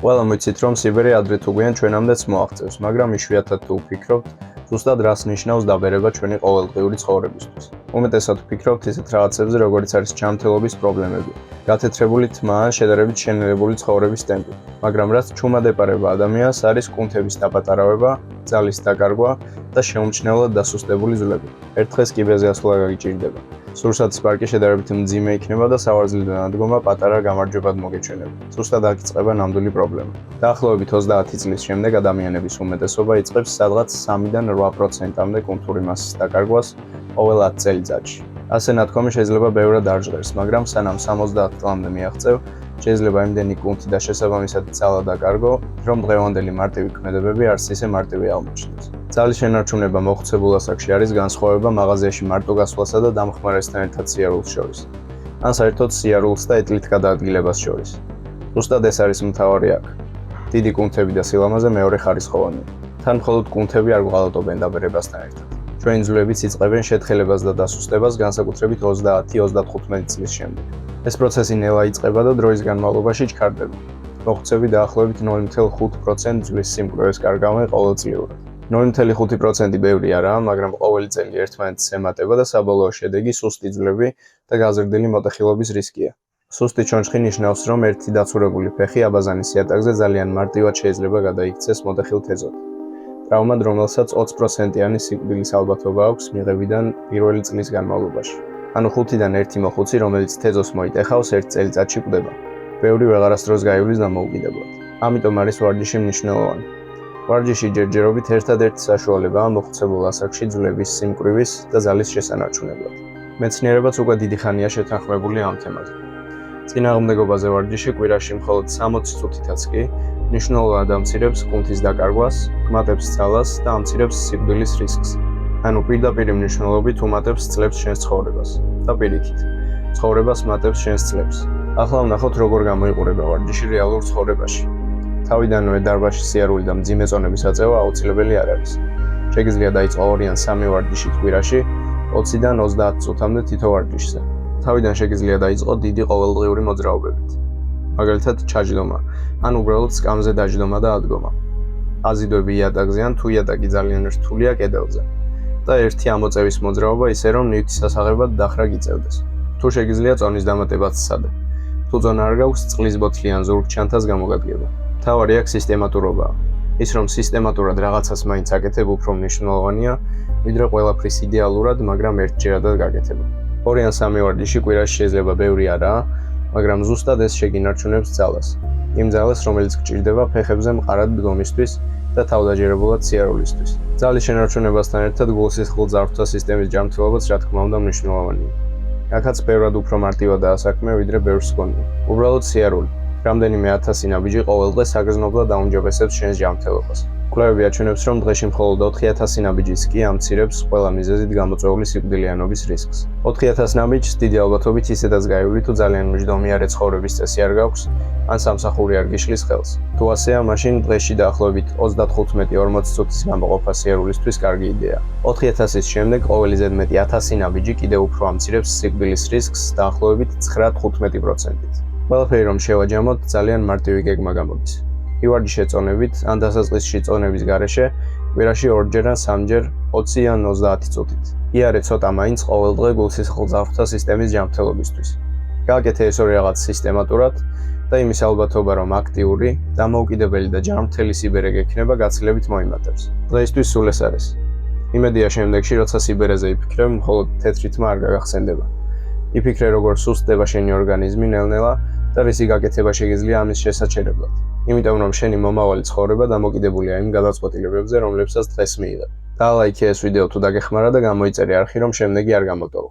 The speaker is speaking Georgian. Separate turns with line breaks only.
Ყველა მოიცით, რომ სიბერი ადრე თუ გვიან ჩვენამდეც მოაღწევს, მაგრამ იშვიათად თუ ვფიქრობთ, ზუსტად რას ნიშნავს დაბერება ჩვენი ყოველდღიური ცხოვრებისთვის. უმეტესად ვფიქრობთ ისეთ რაღაცებზე, როგორიც არის ჯანმრთელობის პრობლემები, გათეთრებული თმა, შედარებით შენელებული ცხოვრების ტემპი. მაგრამ რაც ჩუმად ეპარება ადამიანს, არის კუნთების დაპატარავება, ძალის დაკარგვა და შეუმჩნევლად დასუსტებული ძვლები. ერთ დღეს კიბეზე ასვლა გაგიჭირდება. სურსათის პარკი შედარებით მძიმე იქნება და სავარძლიდან ადგომა პატარა გამარჯვებად მოგეჩვენება. ზუსტად აქ იწყება ნამდვილი პრობლემა. დაახლოებით 30 წლის შემდეგ ადამიანების უმეტესობა იწყებს სადღაც 3-დან 8%-მდე კუნთური მასის დაკარგვას ყოველ 10 წელიწადში. ასე ნათქვამი შეიძლება ბევრად არ ჟღერს, მაგრამ სანამ 70 წლამდე მიაღწევ, შეიძლება იმდენი კუნთი და შესაბამისად ძალა დაკარგო, რომ დღევანდელი მარტივი ქმედებები არც ისე მარტივი აღმოჩნდეს. ძალის შენარჩუნება მოხუცებულ ასაკში არის განსხვავება მაღაზიაში მარტო გასვლასა და დამხმარესთან ერთად სიარულს შორის. ან საერთოდ სიარულს და ეტლით გადაადგილებას შორის. ზუსტად ეს არის მთავარი აქ. დიდი კუნთები და სილამაზე მეორე ხარისხოვანია. თან მხოლოდ კუნთები არ გვალატობენ დაბერებასთან ერთად. ჩვენი ძვლებიც იწყებენ შეთხელებას და დასუსტებას განსაკუთრებით 30-35 წლის შემდეგ. ეს პროცესი ნელა იწყება და დროის განმავლობაში ჩქარდება. მოხუცები დაახლოებით 0.5% ძვლის სიმკვრივეს კარგავენ ყოველწლიურად. 0.5% ბევრი არაა, მაგრამ ყოველი წელი ერთმანეთს ემატება და საბოლოო შედეგი სუსტი ძვლები და გაზრდილი მოტეხილობის რისკია. სუსტი ჩონჩხი ნიშნავს, რომ ერთი დაცურებული ფეხი აბაზანის იატაკზე ძალიან მარტივად შეიძლება გადაიქცეს მოტეხილ თეზოდ. ტრავმად, რომელსაც 20%-იანი სიკვდილის ალბათობა აქვს მიღებიდან პირველი წლის განმავლობაში. ანუ 5-დან 1 მოხუცი, რომელიც თეზოს მოიტეხავს, 1 წელიწადში კვდება. ბევრი ვეღარასდროს გაივლის დამოუკიდებლად. ამიტომ არის ვარჯიში მნიშვნელოვანი. ვარჯიში ჯერჯერობით ერთადერთი საშუალებაა მოხუცებულ ასაკში ძვლების სიმკვრივის და ძალის შესანარჩუნებლად. მეცნიერებაც უკვე დიდი ხანია შეთანხმებული ამ თემაზე. წინააღმდეგობაზე ვარჯიში კვირაში მხოლოდ 60 წუთითაც კი მნიშვნელოვნად ამცირებს კუნთის დაკარგვას, გმატებს ძალას და ამცირებს სიკვდილის რისკს. ანუ პირდაპირი მნიშვნელობით უმატებს წლებს შენს ცხოვრებას და პირიქით. ცხოვრებას მატებს შენს წლებს. ახლა ვნახოთ როგორ გამოიყურება ვარჯიში რეალურ ცხოვრებაში. თავიდანვე დარბაზში სიარული და მძიმე წონების აწევა აუცილებელი არ არის. შეგიძლია დაიწყო 2 ან 3 ვარჯიში კვირაში, 20-დან 30 წუთამდე თითო ვარჯიშზე. თავიდან შეგიძლია დაიწყო დიდი ყოველდღიური მოძრაობებით. მაგალითად, ჩაჯდომა, ან უბრალოდ სკამზე დაჯდომა და ადგომა. აზიდვები იატაკზე ან თუ იატაკი ძალიან რთულია კედელზე. და ერთი ამოწევის მოძრაობა ისე რომ ნივთის ასაღებად დახრა გიწევდეს. თუ შეგიძლია წონის დამატებაც სცადე. თუ წონა არ გაქვს, წყლის ბოთლი ან ზურგჩანთას გამოგადგება. მთავარი აქ სისტემატურობაა. ის რომ სისტემატურად რაღაცას მაინც აკეთებ უფრო მნიშვნელოვანია, ვიდრე ყველაფრის იდეალურად, მაგრამ ერთჯერადად გაკეთება. 2 ან 3 ვარჯიში კვირაში შეიძლება ბევრი არაა, მაგრამ ზუსტად ეს შეგინარჩუნებს ძალას. იმ ძალას, რომელიც გჭირდება ფეხებზე მყარად დგომისთვის და თავდაჯერებულად სიარულისთვის. ძალის შენარჩუნებასთან ერთად გულსისხლძარღვთა სისტემის ჯანმრთელობაც რა თქმა უნდა მნიშვნელოვანია. აქაც ბევრად უფრო მარტივადაა საქმე, ვიდრე ბევრს გონია. უბრალოდ სიარული. რამდენიმე 1000 ნაბიჯი ყოველდღე საგრძნობლად დაუმჯობესებს შენს ჯანმრთელობას. კვლევები აჩვენებს, რომ დღეში მხოლოდ 4000 ნაბიჯიც კი ამცირებს ყველა მიზეზით გამოწვეული სიკვდილიანობის რისკს. 4000 ნაბიჯს დიდი ალბათობით ისედაც გაივლი, თუ ძალიან მჯდომიარე ცხოვრების წესი არ გაქვს, ან სამსახური არ გიშლის ხელს. თუ ასეა, მაშინ დღეში დაახლოებით 35-40 წუთის გამოყოფა სიარულისთვის კარგი იდეაა. 4000-ის შემდეგ ყოველი ზედმეტი 1000 ნაბიჯი კიდევ უფრო ამცირებს სიკვდილის რისკს დაახლოებით 9-15%-ით. ყველაფერი რომ შევაჯამოთ, ძალიან მარტივი გეგმა გამოდის. ივარჯიშე წონებით, ან დასაწყისში წონების გარეშე, კვირაში 2-ჯერ ან 3-ჯერ 20 ან 30 წუთით. იარე ცოტა მაინც ყოველდღე გულსისხლძარღვთა სისტემის ჯანმრთელობისთვის. გააკეთე ეს ორი რაღაც სისტემატურად და იმის ალბათობა, რომ აქტიური, დამოუკიდებელი და ჯანმრთელი სიბერე გექნება, გაცილებით მოიმატებს. დღეისთვის სულ ეს არის. იმედია შემდეგში, როცა სიბერეზე იფიქრებ, მხოლოდ თეთრი თმა არ გაგახსენდება. იფიქრე, როგორ სუსტდება შენი ორგანიზმი ნელ-ნელა და რისი გაკეთება შეგიძლია ამის შესაჩერებლად. იმიტომ რომ შენი მომავალი ცხოვრება დამოკიდებულია იმ გადაწყვეტილებებზე, რომლებსაც დღეს მიიღებ. დალაიქე ეს ვიდეო თუ დაგეხმარა და გამოიწერე არხი, რომ შემდეგი არ გამოტოვო.